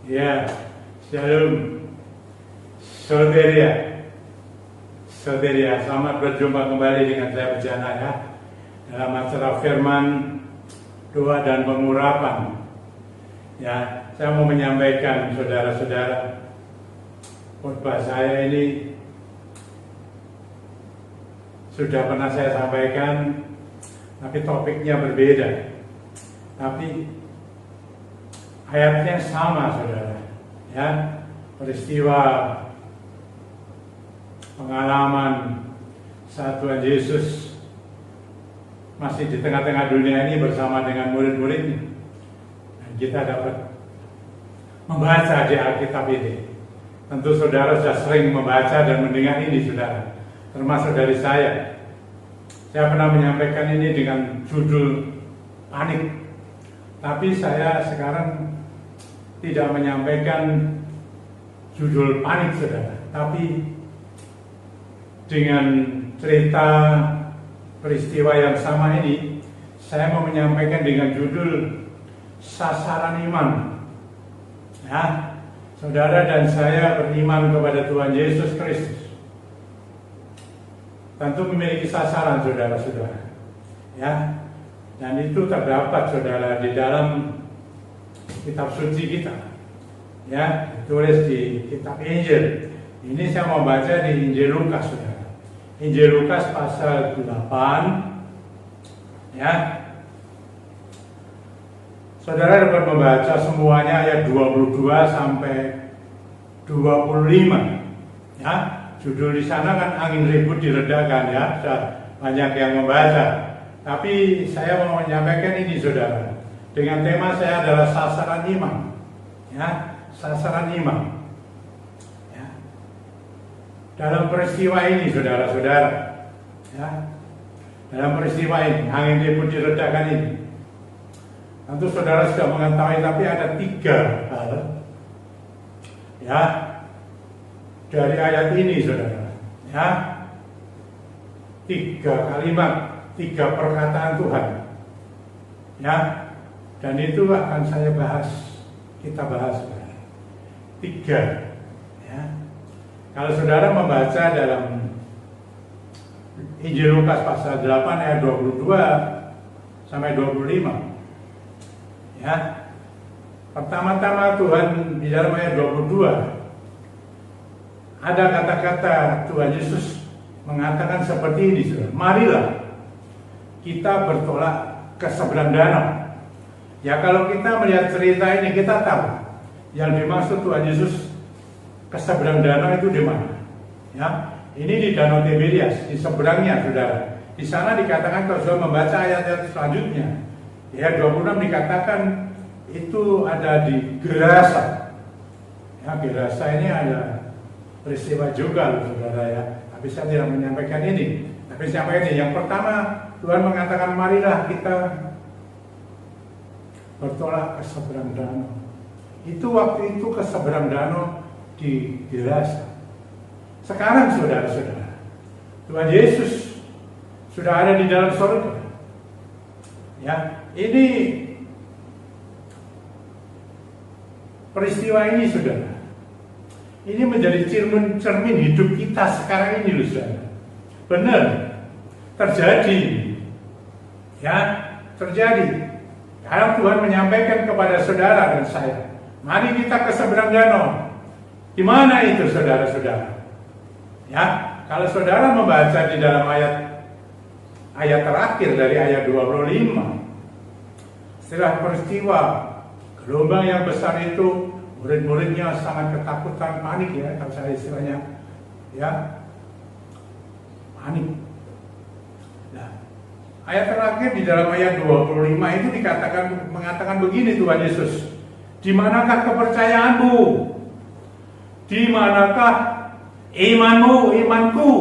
Ya, shalom, saudara, selamat berjumpa kembali dengan saya Bejana ya, dalam acara firman, doa dan pengurapan. Ya, saya mau menyampaikan saudara-saudara, khotbah saya ini sudah pernah saya sampaikan, tapi topiknya berbeda. Tapi ayatnya sama, saudara. Ya, peristiwa pengalaman saat Tuhan Yesus masih di tengah-tengah dunia ini bersama dengan murid-muridnya. Dan kita dapat membaca di Alkitab ini. Tentu saudara sudah sering membaca dan mendengar ini, saudara. Termasuk dari saya. Saya pernah menyampaikan ini dengan judul panik. Tapi saya sekarang tidak menyampaikan judul panik, saudara. Tapi dengan cerita peristiwa yang sama ini, saya mau menyampaikan dengan judul sasaran iman. Ya, saudara dan saya beriman kepada Tuhan Yesus Kristus. Tentu memiliki sasaran, saudara-saudara. Ya, dan itu terdapat, saudara, di dalam kitab suci kita. Ya, ditulis di kitab Injil. Ini saya mau baca di Injil Lukas, saudara. Injil Lukas pasal 8. Ya. Saudara dapat membaca semuanya ayat 22 sampai 25. Ya, judul di sana kan angin ribut diredakan ya. Sudah banyak yang membaca. Tapi saya mau menyampaikan ini, saudara. Dengan tema saya adalah sasaran iman. Ya, sasaran iman. Ya. Dalam peristiwa ini, saudara-saudara, ya, dalam peristiwa ini, angin ribut diredakan ini, tentu saudara sudah mengetahui, tapi ada 3 hal, ya, dari ayat ini, saudara, ya, 3 kalimat, 3 perkataan Tuhan, ya, dan itu akan saya bahas, kita bahas, saudara. 3, ya. Kalau saudara membaca dalam Injil Lukas pasal 8 ayat 22 sampai 25, ya. Pertama-tama Tuhan di dalam ayat 22 ada kata-kata Tuhan Yesus mengatakan seperti ini, saudara. Marilah kita bertolak ke seberang danau. Ya, kalau kita melihat cerita ini, kita tahu yang dimaksud Tuhan Yesus ke seberang danau itu di mana? Ya, ini di Danau Tiberias, di seberangnya, saudara. Di sana dikatakan, kalau sudah membaca ayat-ayat selanjutnya, ya 26 dikatakan itu ada di Gerasa. Ya, Gerasa ini ada peristiwa juga, saudara ya. Tapi saya tidak menyampaikan ini. Tapi saya sampaikan ini. Yang pertama, Tuhan mengatakan, marilah kita bertolak ke seberang danau. Itu waktu itu ke seberang danau di Gerasa. Sekarang, saudara-saudara, Tuhan Yesus sudah ada di dalam surga. Ya, ini peristiwa ini, saudara, ini menjadi cermin hidup kita sekarang ini, saudara. Benar, terjadi, ya, terjadi. Karena Tuhan menyampaikan kepada saudara dan saya, mari kita ke seberang danau. Di mana itu, saudara-saudara? Ya, kalau saudara membaca di dalam ayat terakhir dari ayat 25, setelah peristiwa gelombang yang besar itu, murid-muridnya sangat ketakutan, panik ya, kalau saya istilahnya, ya, panik. Nah, ayat terakhir di dalam ayat 25 itu mengatakan begini Tuhan Yesus, di manakah kepercayaanmu? Di manakah imanmu, imanku?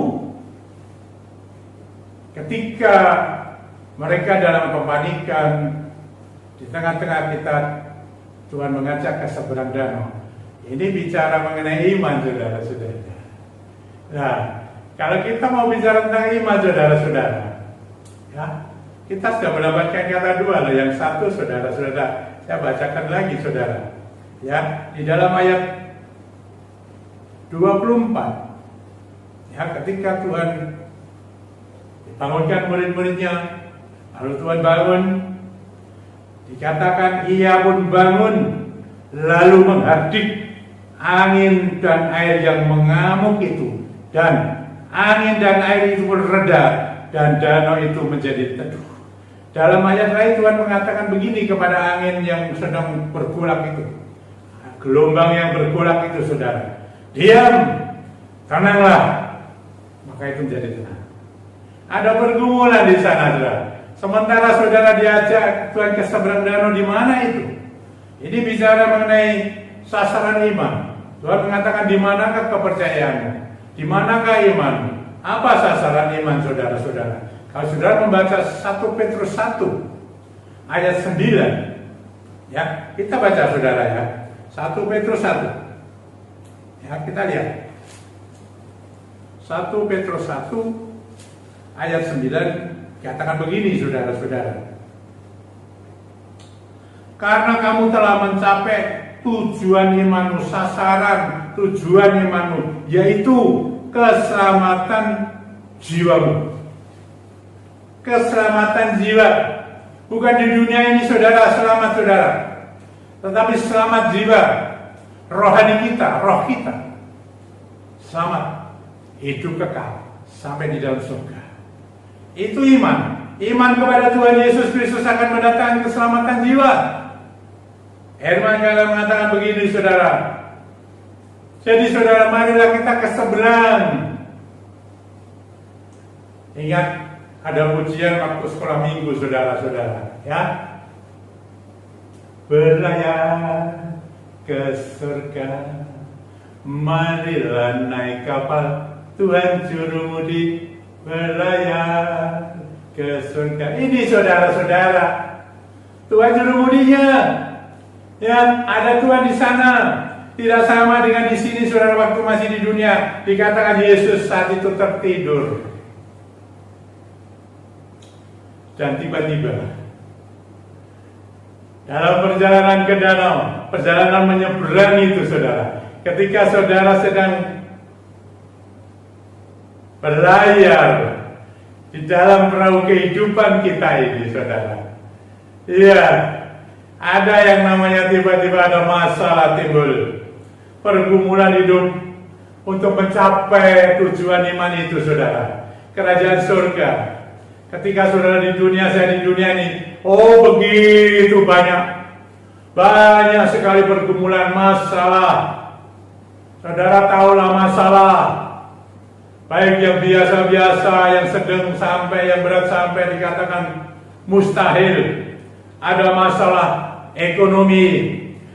Ketika mereka dalam kepanikan, di tengah-tengah kita, Tuhan mengajak ke seberang danau. Ini bicara mengenai iman, saudara-saudara. Nah, kalau kita mau bicara tentang iman, saudara-saudara, ya, kita sudah mendapatkan kata dua loh. Yang satu, saudara-saudara, saya bacakan lagi, saudara. Ya, di dalam ayat 24, ya, ketika Tuhan dibangunkan murid-muridnya, lalu Tuhan bangun, dikatakan ia pun bangun, lalu menghardik angin dan air yang mengamuk itu, dan angin dan air itu pun reda, dan danau itu menjadi teduh. Dalam ayat lain Tuhan mengatakan begini kepada angin yang sedang bergolak itu, gelombang yang bergolak itu, saudara, diam, tenanglah, maka itu menjadi tenang. Ada pergumulan di sana, saudara. Sementara saudara diajak Tuhan ke seberang danau, di mana itu? Ini bicara mengenai sasaran iman. Tuhan mengatakan, di manakah kepercayaanmu? Di manakah iman? Apa sasaran iman, saudara-saudara? Kalau saudara membaca 1 Petrus 1 ayat 9, ya, kita baca, saudara, ya. 1 Petrus 1. Ya, kita lihat. 1 Petrus 1 ayat 9 katakan begini, saudara-saudara. Karena kamu telah mencapai tujuan imanmu, sasaran tujuan imanmu, yaitu keselamatan jiwamu. Keselamatan jiwa. Bukan di dunia ini, saudara, selamat, saudara, tetapi selamat jiwa, rohani kita, roh kita selamat, hidup kekal sampai di dalam surga. Itu iman. Iman kepada Tuhan Yesus Kristus akan mendatangkan keselamatan jiwa. Firman Allah mengatakan begini, saudara. Jadi, saudara, marilah kita ke seberang. Ingat, ada pujian waktu sekolah minggu, saudara-saudara, ya. Berlayar ke surga, marilah naik kapal Tuhan Jurumudi, berlayar ke surga. Ini, saudara-saudara, Tuhan Jurumudinya. Ya, ada Tuhan di sana. Tidak sama dengan di sini, saudara, waktu masih di dunia. Dikatakan Yesus saat itu tertidur. Dan tiba-tiba dalam perjalanan ke danau, perjalanan menyeberang itu, saudara, ketika saudara sedang berlayar di dalam perahu kehidupan kita ini, saudara, iya, ada yang namanya tiba-tiba ada masalah timbul, pergumulan hidup untuk mencapai tujuan iman itu, saudara, kerajaan surga. Ketika saudara di dunia, saya di dunia ini, oh begitu banyak sekali pergumulan, masalah. Saudara tahulah masalah, baik yang biasa-biasa, yang sedang sampai yang berat sampai dikatakan mustahil. Ada masalah ekonomi,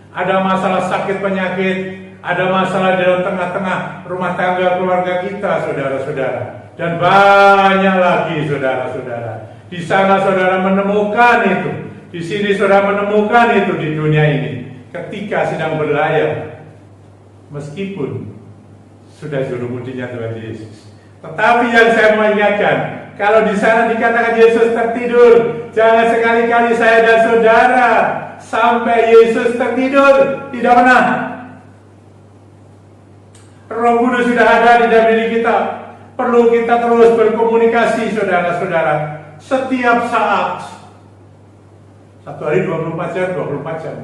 ada masalah sakit penyakit, ada masalah dalam tengah-tengah rumah tangga keluarga kita, saudara-saudara. Dan banyak lagi, saudara-saudara. Di sana saudara menemukan itu, di sini saudara menemukan itu di dunia ini. Ketika sedang berlayar, meskipun sudah jurumudinya Tuhan Yesus. Tetapi yang saya mau ingatkan, kalau di sana dikatakan Yesus tertidur, jangan sekali-kali saya dan saudara sampai Yesus tertidur. Tidak pernah. Roh Kudus sudah ada di dalam diri kita. Perlu kita terus berkomunikasi, saudara-saudara, setiap saat. Satu hari 24 jam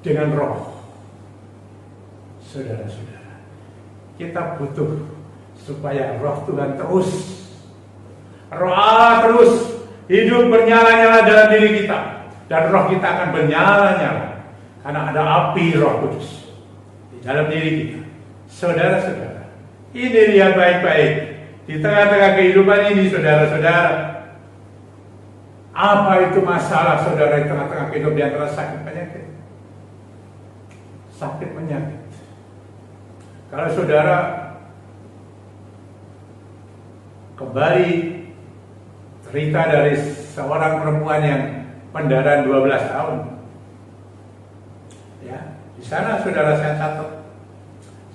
dengan roh. Saudara-saudara, kita butuh supaya roh Tuhan terus, roh Allah terus hidup bernyala-nyala dalam diri kita. Dan roh kita akan bernyala-nyala karena ada api Roh Kudus di dalam diri kita. Saudara-saudara, ini lihat baik-baik. Di tengah-tengah kehidupan ini, saudara-saudara, apa itu masalah saudara di tengah-tengah kehidupan di antara sakit penyakit? Sakit penyakit. Kalau saudara kembali cerita dari seorang perempuan yang pendarahan 12 tahun, ya, di sana saudara saya catat,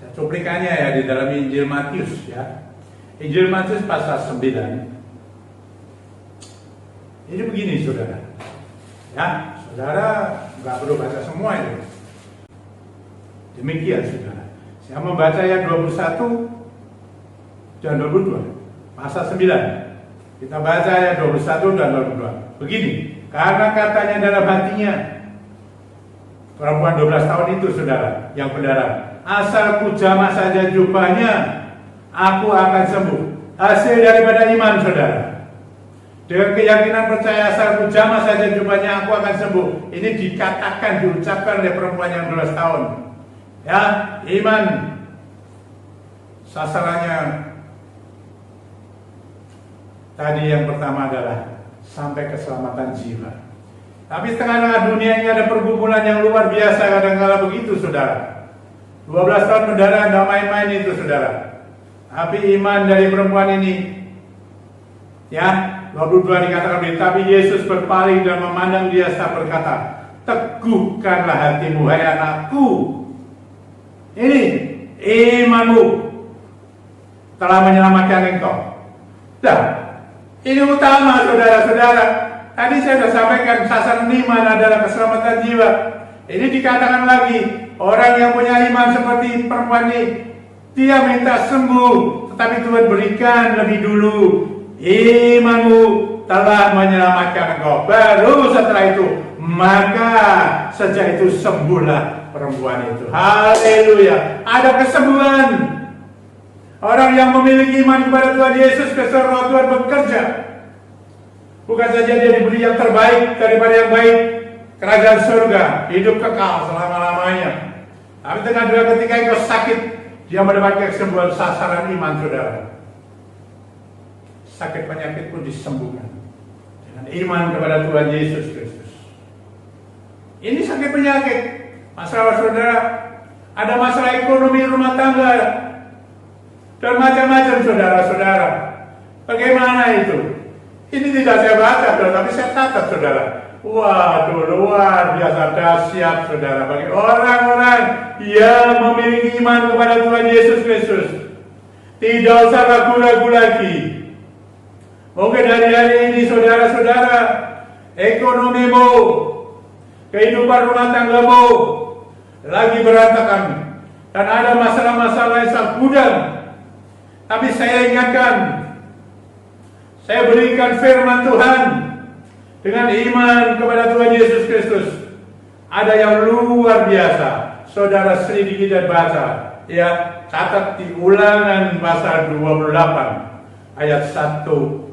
saya cuplikannya ya di dalam Injil Matius, ya, Injil Matius pasal 9. Ini begini, saudara, ya, saudara nggak perlu baca semua itu. Demikian saudara. Saya membaca ayat 21 dan 22. Pasal 9. Kita baca ayat 21 dan 22. Begini, karena katanya dalam hatinya, perempuan 12 tahun itu saudara, yang berdarah, asal ku jamah saja jubahnya, aku akan sembuh. Hasil daripada iman saudara. Dengan keyakinan percaya asal ku jamah saja jubahnya, aku akan sembuh. Ini dikatakan, diucapkan oleh perempuan yang 12 tahun. Ya, iman sasarannya tadi yang pertama adalah sampai keselamatan jiwa. Tapi tengah-tengah dunia ini ada pergumulan yang luar biasa kadang-kala begitu saudara. 12 tahun mendarah nggak main-main itu saudara. Tapi iman dari perempuan ini, ya 22 dikatakan begini, tapi Yesus berpaling dan memandang dia serta berkata, teguhkanlah hatimu hai anakku. Ini imanmu telah menyelamatkan engkau. Dah, ini utama saudara-saudara. Tadi saya sudah sampaikan sasaran iman adalah keselamatan jiwa. Ini dikatakan lagi, orang yang punya iman seperti perempuan ini, dia minta sembuh, tetapi Tuhan berikan lebih dulu. Imanmu telah menyelamatkan engkau. Baru setelah itu, maka sejak itu sembuhlah perempuan itu. Haleluya. Ada kesembuhan. Orang yang memiliki iman kepada Tuhan Yesus, keseluruhan Tuhan bekerja. Bukan saja dia diberi yang terbaik daripada yang baik, kerajaan surga, hidup kekal selama-lamanya. Tapi tengah-tengah ketika engkau sakit, dia mendapatkan kesembuhan sasaran iman saudara. Sakit penyakit pun disembuhkan dengan iman kepada Tuhan Yesus Kristus. Ini sakit penyakit, masalah saudara, ada masalah ekonomi rumah tangga, dan macam-macam saudara-saudara. Bagaimana itu? Ini tidak saya baca, tapi saya catat saudara. Waduh, luar biasa dahsyat saudara bagi orang-orang yang memiliki iman kepada Tuhan Yesus Kristus. Tidak usah ragu-ragu lagi. Mungkin hari-hari ini saudara-saudara, ekonomimu, kehidupan rumah tanggamu lagi berantakan dan ada masalah-masalah yang sangat gudang. Tapi saya ingatkan, saya berikan firman Tuhan dengan iman kepada Tuhan Yesus Kristus. Ada yang luar biasa. Saudara selidiki dan baca, ya, catat di Ulangan pasal 28 ayat 1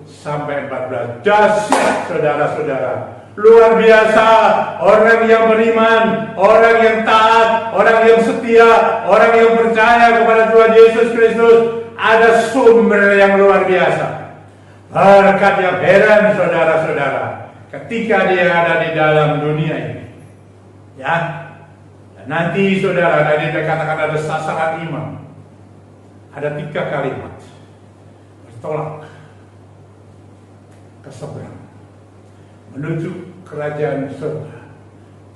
sampai 14. Dahsyat saudara-saudara. Luar biasa, orang yang beriman, orang yang taat, orang yang setia, orang yang percaya kepada Tuhan Yesus Kristus, ada sumber yang luar biasa. Berkat yang heran saudara-saudara ketika dia ada di dalam dunia ini. Ya, dan nanti saudara, tadi dikatakan ada sasaran iman. Ada 3 kalimat. Bertolak ke seberang menuju kerajaan surga,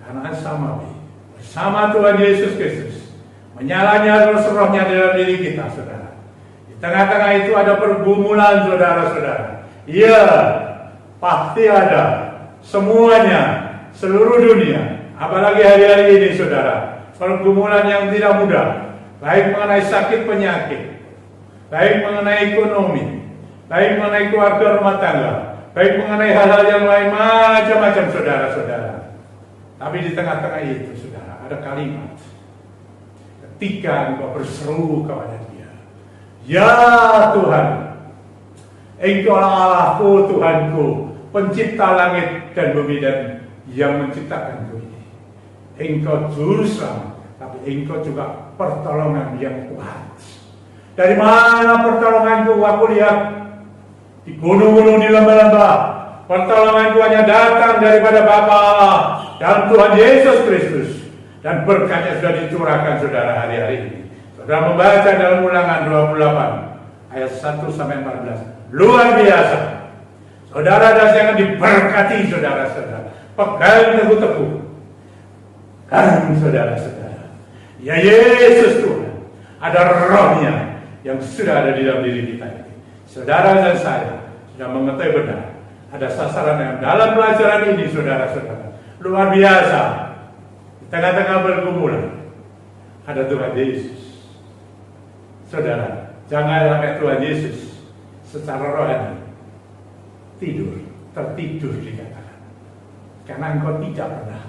Kanaan Samawi, bersama Tuhan Yesus Kristus, menyala-nyala roh-rohnya dalam diri kita saudara. Di tengah-tengah itu ada pergumulan saudara-saudara. Iya, pasti ada. Semuanya, seluruh dunia, apalagi hari-hari ini saudara, pergumulan yang tidak mudah, baik mengenai sakit penyakit, baik mengenai ekonomi, baik mengenai keluarga rumah tangga, baik mengenai hal-hal yang lain, macam-macam saudara-saudara. Tapi di tengah-tengah itu saudara, ada kalimat ketika engkau berseru kepada dia, ya Tuhan, engkau Allahku, Tuhanku, pencipta langit dan bumi dan yang menciptakanku ini. Engkau juru selamat, tapi engkau juga pertolongan yang kuat. Dari mana pertolonganku? Aku lihat di gunung-gunung, di lembah-lembah. Pertolonganku hanya datang daripada Bapa Allah dan Tuhan Yesus Kristus. Dan berkatnya sudah dicurahkan saudara hari-hari ini. Saudara membaca dalam Ulangan 28 ayat 1 sampai 14. Luar biasa. Saudara dan saya akan diberkati saudara-saudara. Pegang teguh-teguh. Kan saudara-saudara. Ya Yesus Tuhan. Ada rohnya yang sudah ada di dalam diri kita ini. Saudara dan saya sudah mengetahui benar. Ada sasaran yang dalam pelajaran ini saudara-saudara. Luar biasa. Di tengah-tengah pergumulan. ada Tuhan Yesus. Saudara, jangan sampai Tuhan Yesus secara rohani tertidur dikatakan. Karena engkau tidak pernah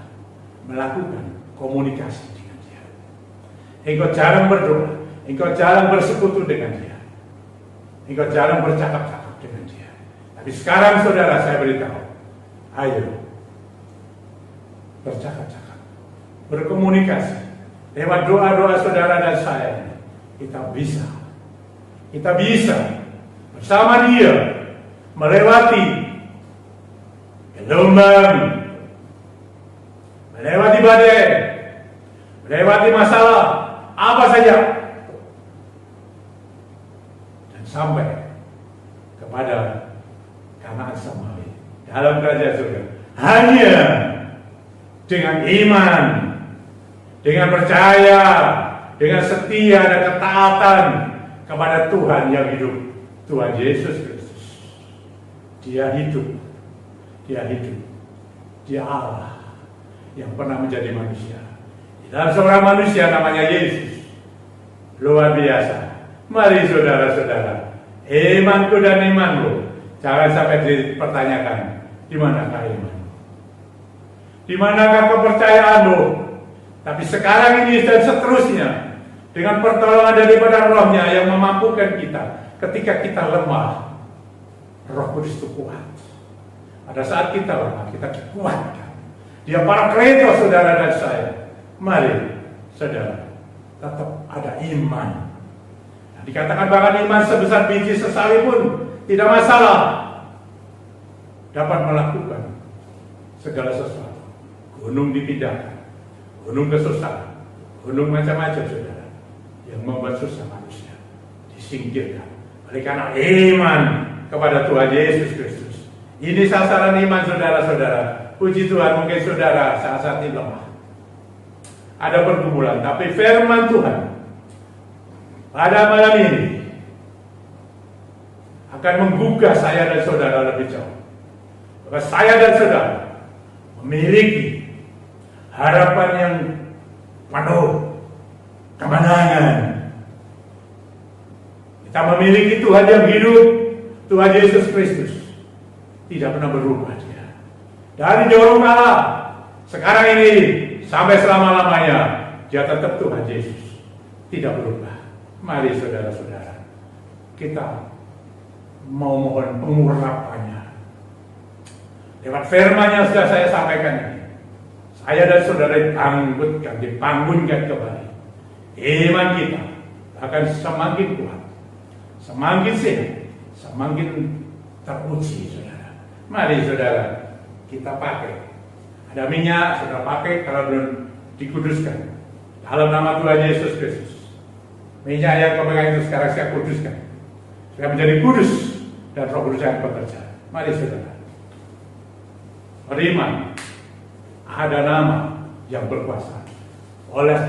melakukan komunikasi dengan dia. Engkau jarang berdoa, engkau jarang bersekutu dengan dia. Engkau jarang bercakap-cakap dengan dia. Tapi sekarang saudara, saya beritahu, ayo bercakap-cakap, berkomunikasi. Lewat doa-doa saudara dan saya, kita bisa bersama dia melewati gelombang, melewati badai, melewati masalah apa saja, dan sampai kepada Kanaan Samawi dalam kerajaan surga hanya dengan iman, dengan percaya, dengan setia dan ketaatan kepada Tuhan yang hidup, Tuhan Yesus Kristus. Dia hidup, dia Allah yang pernah menjadi manusia. Di dalam seorang manusia namanya Yesus. Luar biasa. Mari saudara-saudara, imanku dan imanmu jangan sampai dipertanyakan, di manakah imanmu? Di manakah kepercayaanmu? Tapi sekarang ini dan seterusnya, dengan pertolongan daripada Roh-Nya yang memampukan kita, ketika kita lemah, Roh Kudus itu kuat. Pada saat kita lemah, kita dikuatkan. Dia Parakletos, saudara dan saya. Mari, saudara, tetap ada iman. Nah, dikatakan bahkan iman sebesar biji sesawi pun tidak masalah, dapat melakukan segala sesuatu. Gunung dipindahkan, gunung kesusahan, gunung macam-macam, saudara, yang membuat susah manusia disingkirkan oleh karena iman kepada Tuhan Yesus Kristus. Ini sasaran iman saudara-saudara. Puji Tuhan, mungkin saudara saat ini lemah, ada pergumulan, tapi firman Tuhan pada malam ini akan menggugah saya dan saudara lebih jauh. Bahwa saya dan saudara memiliki harapan yang penuh kemenangan. Kita memiliki Tuhan yang hidup, Tuhan Yesus Kristus. Tidak pernah berubah dia. Dari dahulu kala, sekarang ini, sampai selama-lamanya, dia tetap Tuhan Yesus. Tidak berubah. Mari saudara-saudara, kita mau mohon pengurapannya. Lewat firman yang sudah saya sampaikan ini, saya dan saudara dibangunkan kembali. Iman kita akan semakin kuat, semakin sehat, semakin teruji, saudara. Mari saudara, kita pakai. Ada minyak, saudara pakai kalau belum dikuduskan. Dalam nama Tuhan Yesus Kristus. Minyak yang kau pegang itu sekarang saya kuduskan. Saya menjadi kudus dan Roh Kudus yang bekerja. Mari saudara. Beriman, ada nama yang berkuasa. Oleh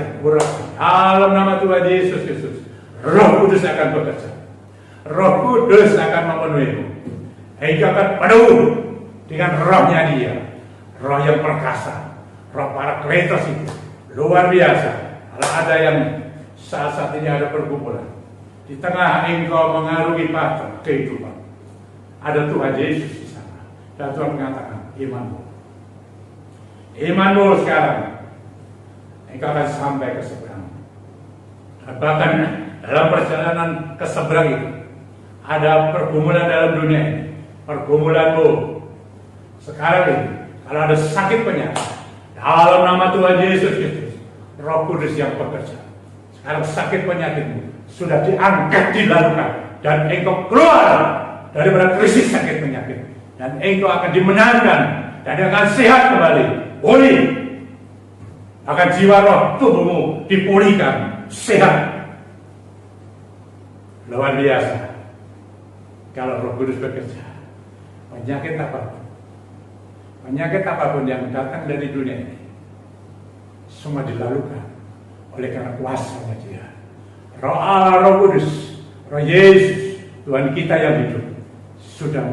dalam nama Tuhan Yesus Kristus, Roh Kudus akan bekerja. Roh Kudus akan memenuhimu. Engkau akan penuh dengan rohnya dia. Roh yang perkasa, roh Parakletos itu luar biasa. Kalau ada yang saat ini ada pergumulan, di tengah engkau mengarungi patah kehidupan, ada Tuhan Yesus di sana. Dan Tuhan mengatakan, imanmu sekarang, engkau akan sampai ke seberang. Dan bahkan dalam perjalanan ke seberang itu, ada pergumulan dalam dunia ini. Pergumulanmu sekarang ini, kalau ada sakit penyakit, dalam nama Tuhan Yesus Kristus, Roh Kudus yang bekerja. Sekarang sakit penyakitmu sudah diangkat, dilalukan, dan engkau keluar daripada krisis sakit penyakit, dan engkau akan dimenangkan dan akan sehat kembali, pulih. Akan jiwa roh tubuhmu dipulihkan, sehat. Luar biasa. Kalau Roh Kudus bekerja, penyakit apapun yang datang dari dunia ini, semua dilalukan oleh karena kuasanya dia. Roh Allah, Roh Kudus, Roh Yesus, Tuhan kita yang hidup, sudah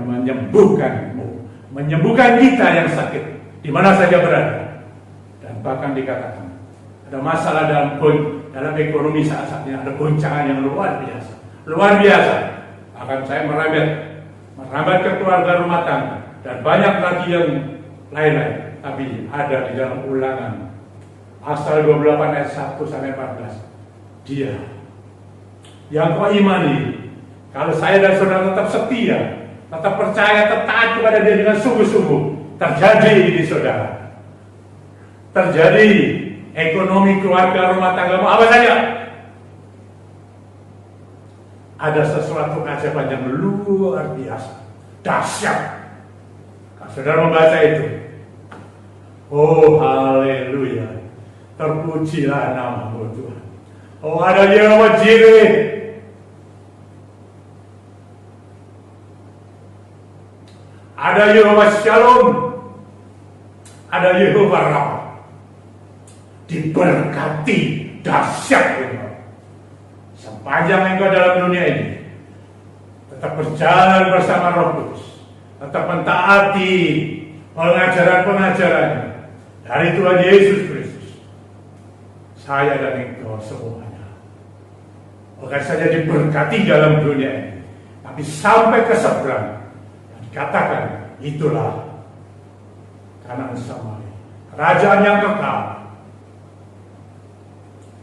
menyembuhkan kita yang sakit, di mana saja berada. Dan bahkan dikatakan, ada masalah dalam ekonomi saat ini ada goncangan yang luar biasa. Luar biasa. Akan saya merambat ke keluarga rumah tangga, dan banyak lagi yang lain-lain. Tapi ada di dalam Ulangan pasal 28 ayat 1 sampai 14. Dia yang kau imani, kalau saya dan saudara tetap setia, tetap percaya, tetap taat kepada dia dengan sungguh-sungguh, terjadi ini saudara. Terjadi ekonomi keluarga rumah tanggamu apa saja. Ada sesuatu keajaiban yang luar biasa, dahsyat. Kalau saudara membaca itu, oh haleluya, terpujilah nama-Mu Tuhan. Oh ada Yehova Jireh, ada Yehova Shalom, ada Yehova Rafa. Diberkati dahsyat ini. Sepanjang engkau dalam dunia ini tetap berjalan bersama Roh Kudus, tetap mentaati pengajaran-pengajarannya dari Tuhan Yesus Kristus, saya dan engkau semuanya bukan saja diberkati dalam dunia ini, tapi sampai ke seberang. Dikatakan itulah Kanaan Samaria, kerajaan yang kekal,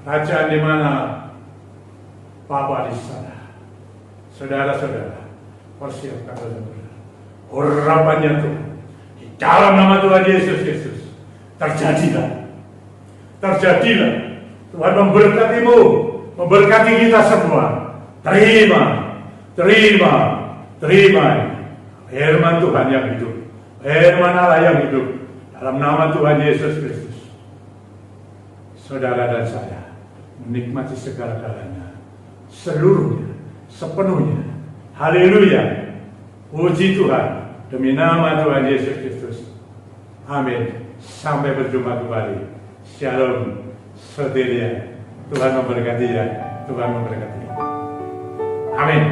kerajaan di mana Bapa di sana. Saudara-saudara, persiapkan benar-benar urapannya Tuhan di dalam nama Tuhan Yesus Kristus. Terjadilah Tuhan memberkatimu, memberkati kita semua. Terima firman Tuhan yang hidup, firman Allah yang hidup, dalam nama Tuhan Yesus Kristus. Saudara dan saya menikmati segala-galanya, seluruhnya, sepenuhnya. Haleluya, puji Tuhan, demi nama Tuhan Yesus Kristus. Amin. Sampai berjumpa kembali. Shalom, saudara. Tuhan memberkati ya, Tuhan memberkati. Amin.